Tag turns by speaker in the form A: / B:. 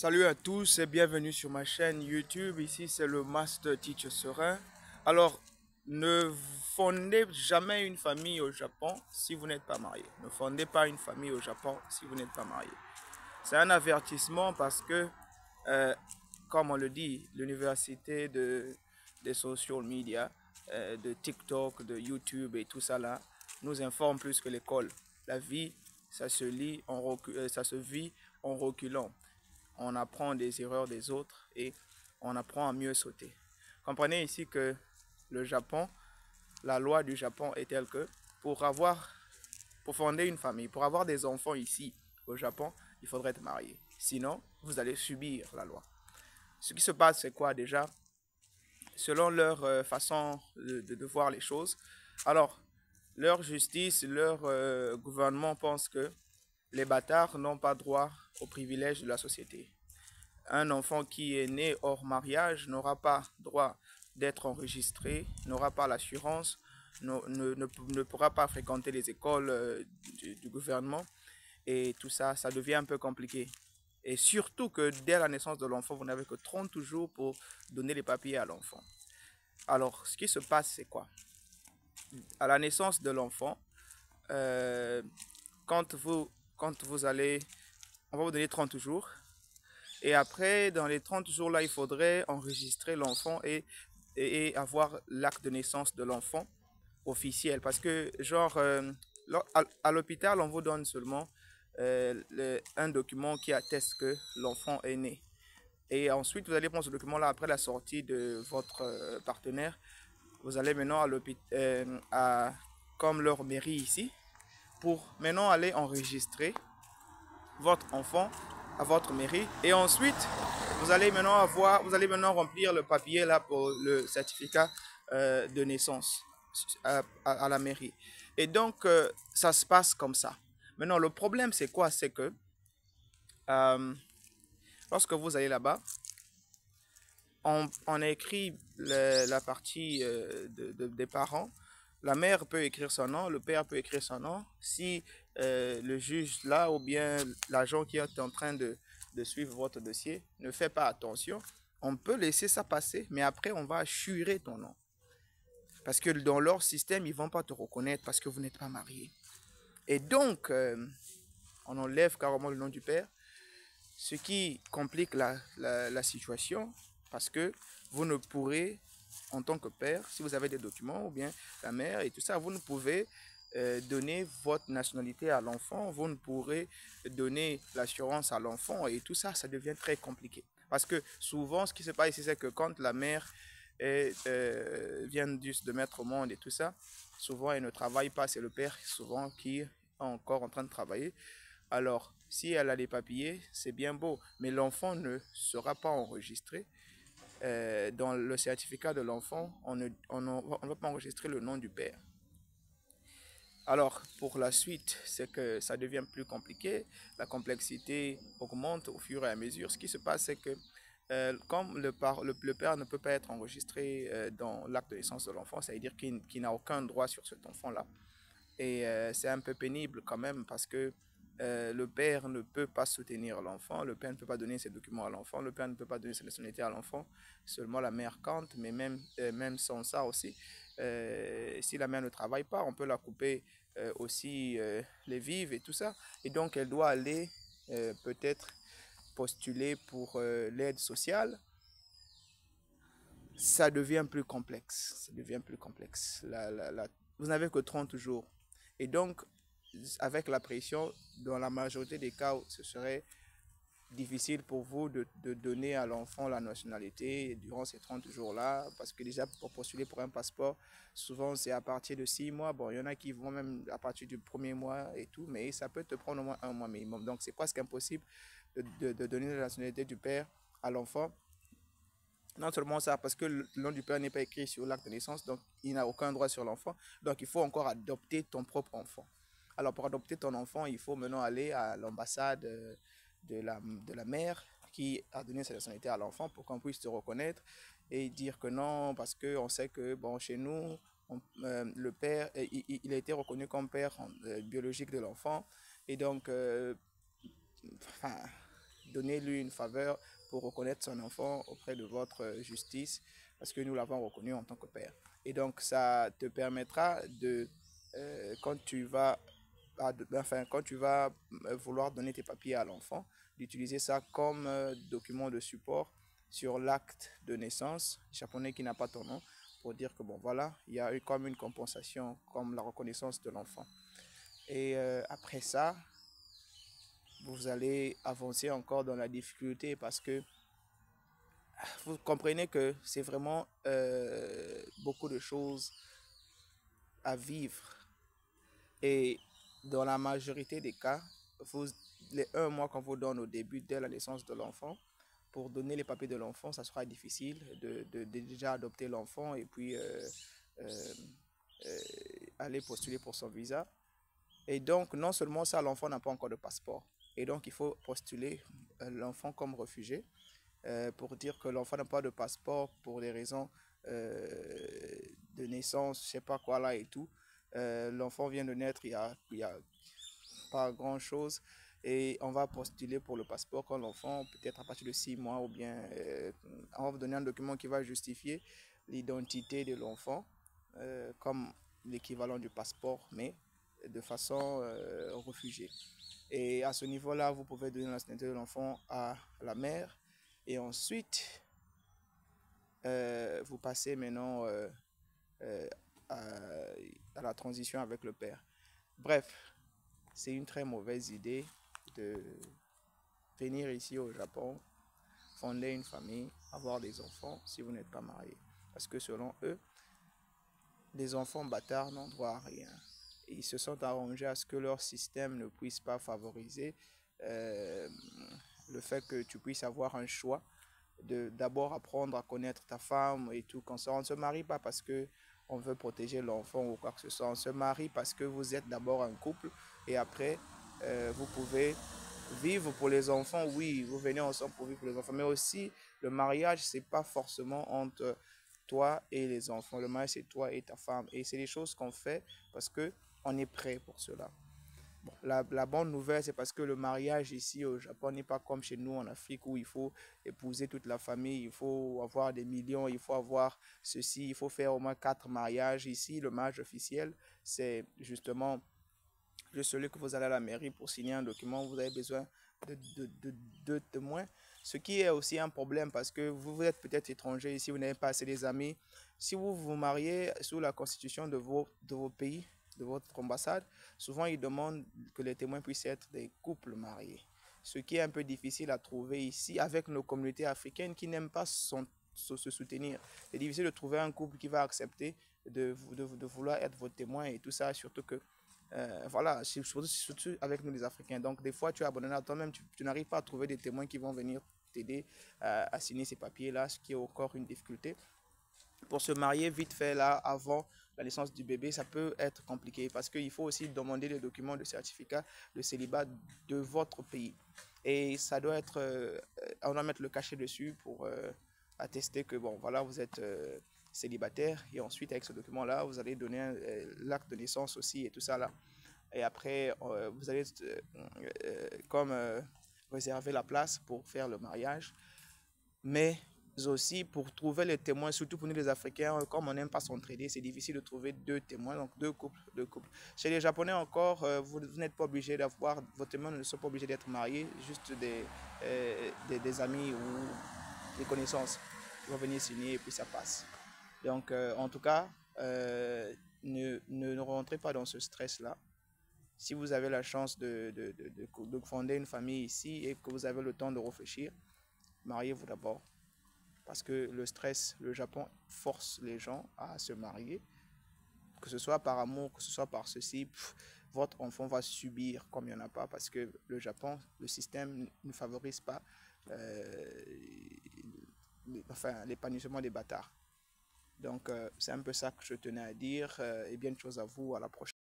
A: Salut à tous et bienvenue sur ma chaîne YouTube. Ici, c'est le Master Teacher Serein. Alors, ne fondez jamais une famille au Japon si vous n'êtes pas marié. Ne fondez pas une famille au Japon si vous n'êtes pas marié. C'est un avertissement parce que, euh, comme on le dit, l'université des social media, de TikTok, de YouTube et tout ça là, nous informe plus que l'école. La vie, ça se vit en reculant. On apprend des erreurs des autres et on apprend à mieux sauter. Comprenez ici que le Japon, la loi du Japon est telle que pour fonder une famille, pour avoir des enfants ici au Japon, il faudrait être marié. Sinon, vous allez subir la loi. Ce qui se passe, c'est quoi déjà? Selon leur façon de voir les choses. Alors, leur justice, leur gouvernement pense que les bâtards n'ont pas droit aux privilèges de la société. Un enfant qui est né hors mariage n'aura pas droit d'être enregistré, n'aura pas l'assurance, ne pourra pas fréquenter les écoles du gouvernement et tout ça, ça devient un peu compliqué. Et surtout que dès la naissance de l'enfant, vous n'avez que 30 jours pour donner les papiers à l'enfant. Alors, ce qui se passe, c'est quoi? À la naissance de l'enfant, euh, quand vous allez, on va vous donner 30 jours. Et après, dans les 30 jours là, il faudrait enregistrer l'enfant et avoir l'acte de naissance de l'enfant officiel. Parce que, genre, à l'hôpital, on vous donne seulement un document qui atteste que l'enfant est né. Et ensuite, vous allez prendre ce document-là après la sortie de votre partenaire. Vous allez maintenant à l'hôpital, comme leur mairie ici, pour maintenant aller enregistrer votre enfant à votre mairie. Et ensuite, vous allez maintenant remplir le papier là pour le certificat de naissance à la mairie. Et donc, ça se passe comme ça. Maintenant, le problème, c'est quoi? C'est que euh, lorsque vous allez là-bas, on écrit la partie des parents. La mère peut écrire son nom, le père peut écrire son nom. Si le juge là ou bien l'agent qui est en train de suivre votre dossier ne fait pas attention, on peut laisser ça passer, mais après on va assurer ton nom. Parce que dans leur système, ils ne vont pas te reconnaître parce que vous n'êtes pas marié. Et donc, on enlève carrément le nom du père, ce qui complique la situation parce que vous ne pourrez, en tant que père, si vous avez des documents ou bien la mère et tout ça, vous ne pouvez donner votre nationalité à l'enfant, vous ne pourrez donner l'assurance à l'enfant et tout ça, ça devient très compliqué. Parce que souvent, ce qui se passe ici, c'est que quand la mère vient juste de mettre au monde et tout ça, souvent elle ne travaille pas, c'est le père souvent qui est encore en train de travailler. Alors, si elle a les papiers, c'est bien beau, mais l'enfant ne sera pas enregistré. Dans le certificat de l'enfant, on ne va pas enregistrer le nom du père. Alors, pour la suite, c'est que ça devient plus compliqué. La complexité augmente au fur et à mesure. Ce qui se passe, c'est que comme le père ne peut pas être enregistré dans l'acte de naissance de l'enfant, ça veut dire qu'il n'a aucun droit sur cet enfant-là. Et c'est un peu pénible quand même parce que le père ne peut pas soutenir l'enfant, le père ne peut pas donner ses documents à l'enfant, le père ne peut pas donner sa nationalité à l'enfant, seulement la mère compte, mais même sans ça aussi, si la mère ne travaille pas, on peut la couper aussi les vives et tout ça. Et donc elle doit aller peut-être postuler pour l'aide sociale. Ça devient plus complexe, ça devient plus complexe. Vous n'avez que 30 jours. Et donc, avec la pression, dans la majorité des cas, ce serait difficile pour vous de donner à l'enfant la nationalité durant ces 30 jours-là, parce que déjà pour postuler pour un passeport, souvent c'est à partir de 6 mois, bon il y en a qui vont même à partir du premier mois et tout, mais ça peut te prendre au moins un mois minimum, donc c'est presque impossible de donner la nationalité du père à l'enfant. Non seulement ça, parce que le nom du père n'est pas écrit sur l'acte de naissance, donc il n'a aucun droit sur l'enfant. Donc il faut encore adopter ton propre enfant. Alors pour adopter ton enfant, il faut maintenant aller à l'ambassade de la mère qui a donné sa nationalité à l'enfant pour qu'on puisse te reconnaître et dire que non, parce qu'on sait que bon, chez nous, le père, il a été reconnu comme père biologique de l'enfant. Et donc, enfin, donnez-lui une faveur pour reconnaître son enfant auprès de votre justice, parce que nous l'avons reconnu en tant que père. Et donc, ça te permettra de, quand tu vas, quand tu vas vouloir donner tes papiers à l'enfant, d'utiliser ça comme document de support sur l'acte de naissance japonais qui n'a pas ton nom, pour dire que bon voilà, il y a eu comme une compensation, comme la reconnaissance de l'enfant. Et après ça, vous allez avancer encore dans la difficulté parce que vous comprenez que c'est vraiment beaucoup de choses à vivre. Et dans la majorité des cas, vous, les 1 mois qu'on vous donne au début, dès la naissance de l'enfant, pour donner les papiers de l'enfant, ça sera difficile de déjà adopter l'enfant et puis euh, aller postuler pour son visa. Et donc, non seulement ça, l'enfant n'a pas encore de passeport. Et donc, il faut postuler l'enfant comme réfugié pour dire que l'enfant n'a pas de passeport pour des raisons de naissance, je ne sais pas quoi là et tout. L'enfant vient de naître, il y a pas grand-chose. Et on va postuler pour le passeport quand l'enfant, peut-être à partir de 6 mois, ou bien on va vous donner un document qui va justifier l'identité de l'enfant, comme l'équivalent du passeport, mais de façon réfugiée. Et à ce niveau-là, vous pouvez donner la nationalité de l'enfant à la mère. Et ensuite, vous passez maintenant euh, à, à la transition avec le père. Bref, c'est une très mauvaise idée de venir ici au Japon, fonder une famille, avoir des enfants si vous n'êtes pas marié. Parce que selon eux, les enfants bâtards n'ont droit à rien. Et ils se sont arrangés à ce que leur système ne puisse pas favoriser euh, le fait que tu puisses avoir un choix de d'abord apprendre à connaître ta femme et tout. Quand on ne se marie pas parce que on veut protéger l'enfant ou quoi que ce soit. On se marie parce que vous êtes d'abord un couple et après, vous pouvez vivre pour les enfants. Oui, vous venez ensemble pour vivre pour les enfants. Mais aussi, le mariage, c'est pas forcément entre toi et les enfants. Le mariage, c'est toi et ta femme. Et c'est des choses qu'on fait parce que on est prêt pour cela. Bon, la bonne nouvelle, c'est parce que le mariage ici au Japon n'est pas comme chez nous en Afrique où il faut épouser toute la famille, il faut avoir des millions, il faut avoir ceci, il faut faire au moins 4 mariages. Ici, le mariage officiel, c'est justement juste celui que vous allez à la mairie pour signer un document, vous avez besoin de deux témoins. Ce qui est aussi un problème parce que vous êtes peut-être étranger ici, vous n'avez pas assez des amis. Si vous vous mariez sous la constitution de vos pays, de votre ambassade, souvent ils demandent que les témoins puissent être des couples mariés. Ce qui est un peu difficile à trouver ici avec nos communautés africaines qui n'aiment pas se soutenir. C'est difficile de trouver un couple qui va accepter de vouloir être votre témoin et tout ça, surtout que voilà, surtout avec nous les Africains. Donc, des fois, tu es abandonné à toi-même, tu n'arrives pas à trouver des témoins qui vont venir t'aider à signer ces papiers-là, ce qui est encore une difficulté. Pour se marier vite fait, là, avant la naissance du bébé, ça peut être compliqué parce qu'il faut aussi demander les documents de certificat de célibat de votre pays. Et ça doit être, on doit mettre le cachet dessus pour attester que, bon, voilà, vous êtes célibataire. Et ensuite, avec ce document-là, vous allez donner l'acte de naissance aussi et tout ça là. Et après, vous allez comme réserver la place pour faire le mariage. Mais aussi pour trouver les témoins, surtout pour nous les Africains, comme on n'aime pas s'entraider, c'est difficile de trouver 2 témoins, donc deux couples. Chez les Japonais encore, vous n'êtes pas obligé d'avoir, vos témoins ne sont pas obligés d'être mariés, juste des amis ou des connaissances qui vont venir signer et puis ça passe. Donc en tout cas, ne rentrez pas dans ce stress-là. Si vous avez la chance de fonder une famille ici et que vous avez le temps de réfléchir, mariez-vous d'abord. Parce que le stress, le Japon force les gens à se marier, que ce soit par amour, que ce soit par ceci, votre enfant va subir comme il n'y en a pas, parce que le Japon, le système ne favorise pas l'épanouissement des bâtards. Donc, c'est un peu ça que je tenais à dire, et bien de choses à vous, à la prochaine.